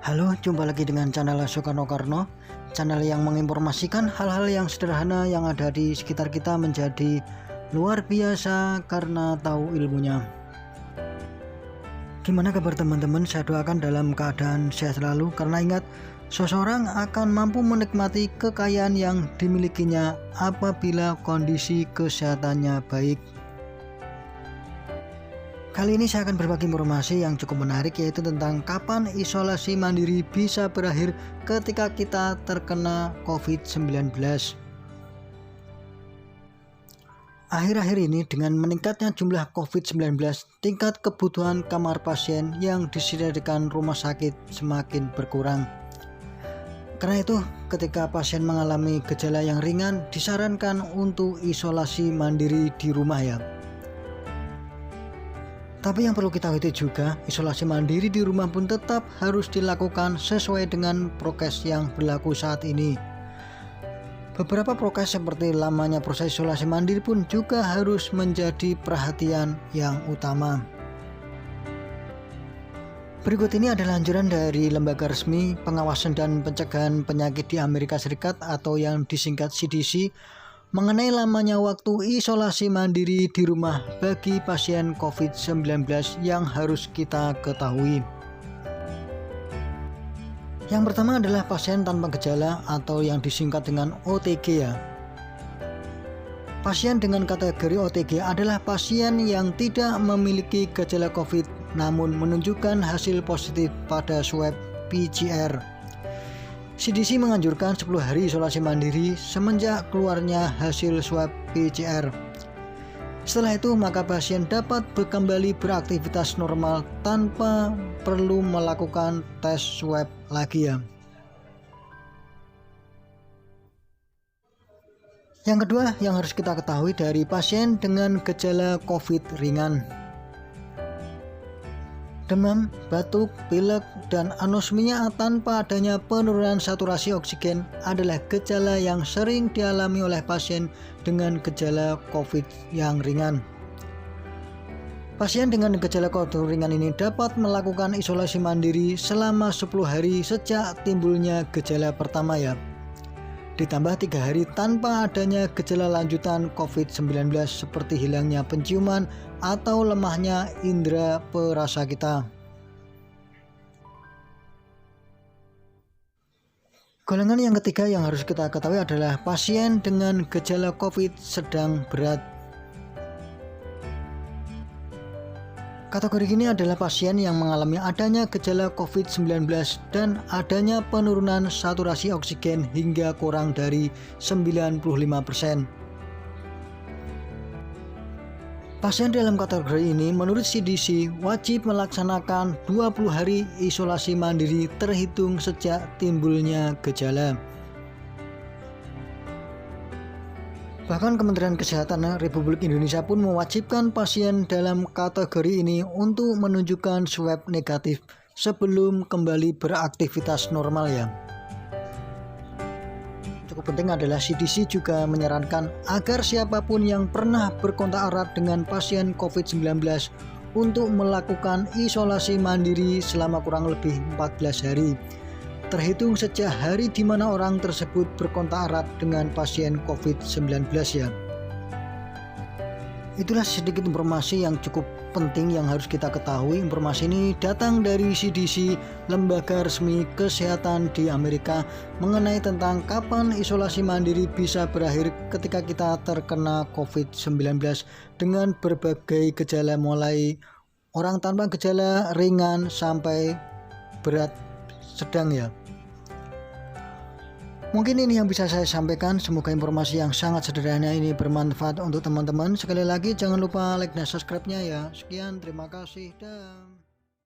Halo, jumpa lagi dengan channel Soekarno Karno, channel yang menginformasikan hal-hal yang sederhana yang ada di sekitar kita menjadi luar biasa karena tahu ilmunya. Gimana kabar teman-teman? Saya doakan dalam keadaan sehat selalu, karena ingat, seseorang akan mampu menikmati kekayaan yang dimilikinya apabila kondisi kesehatannya baik. Kali ini saya akan berbagi informasi yang cukup menarik, yaitu tentang kapan isolasi mandiri bisa berakhir ketika kita terkena COVID-19. Akhir-akhir ini dengan meningkatnya jumlah COVID-19, tingkat kebutuhan kamar pasien yang disediakan rumah sakit semakin berkurang. Karena itu, ketika pasien mengalami gejala yang ringan, disarankan untuk isolasi mandiri di rumah ya. Tapi yang perlu kita ketahui juga, isolasi mandiri di rumah pun tetap harus dilakukan sesuai dengan prokes yang berlaku saat ini. Beberapa prokes seperti lamanya proses isolasi mandiri pun juga harus menjadi perhatian yang utama. Berikut ini adalah anjuran dari Lembaga Resmi Pengawasan dan Pencegahan Penyakit di Amerika Serikat atau yang disingkat CDC mengenai lamanya waktu isolasi mandiri di rumah bagi pasien COVID-19 yang harus kita ketahui. Yang pertama adalah pasien tanpa gejala atau yang disingkat dengan OTG ya. Pasien dengan kategori OTG adalah pasien yang tidak memiliki gejala COVID namun menunjukkan hasil positif pada swab PCR. CDC menganjurkan 10 hari isolasi mandiri semenjak keluarnya hasil swab PCR. Setelah itu maka pasien dapat kembali beraktivitas normal tanpa perlu melakukan tes swab lagi ya. Yang kedua yang harus kita ketahui dari pasien dengan gejala COVID ringan. Demam, batuk, pilek, dan anosmia tanpa adanya penurunan saturasi oksigen adalah gejala yang sering dialami oleh pasien dengan gejala COVID yang ringan. Pasien dengan gejala COVID ringan ini dapat melakukan isolasi mandiri selama 10 hari sejak timbulnya gejala pertama ya. Ditambah 3 hari tanpa adanya gejala lanjutan COVID-19 seperti hilangnya penciuman atau lemahnya indera perasa kita. Golongan yang ketiga yang harus kita ketahui adalah pasien dengan gejala COVID sedang berat. Kategori ini adalah pasien yang mengalami adanya gejala COVID-19 dan adanya penurunan saturasi oksigen hingga kurang dari 95%. Pasien dalam kategori ini menurut CDC wajib melaksanakan 20 hari isolasi mandiri terhitung sejak timbulnya gejala. Bahkan Kementerian Kesehatan Republik Indonesia pun mewajibkan pasien dalam kategori ini untuk menunjukkan swab negatif sebelum kembali beraktivitas normal ya. Cukup penting adalah CDC juga menyarankan agar siapapun yang pernah berkontak erat dengan pasien COVID-19 untuk melakukan isolasi mandiri selama kurang lebih 14 hari. Terhitung sejak hari di mana orang tersebut berkontak erat dengan pasien COVID-19 ya. Itulah sedikit informasi yang cukup penting yang harus kita ketahui. Informasi ini datang dari CDC, Lembaga Resmi Kesehatan di Amerika, mengenai tentang kapan isolasi mandiri bisa berakhir ketika kita terkena COVID-19 dengan berbagai gejala mulai orang tanpa gejala ringan sampai berat sedang ya. Mungkin ini yang bisa saya sampaikan. Semoga informasi yang sangat sederhana ini bermanfaat untuk teman-teman. Sekali lagi jangan lupa like dan subscribe-nya ya. Sekian, terima kasih dan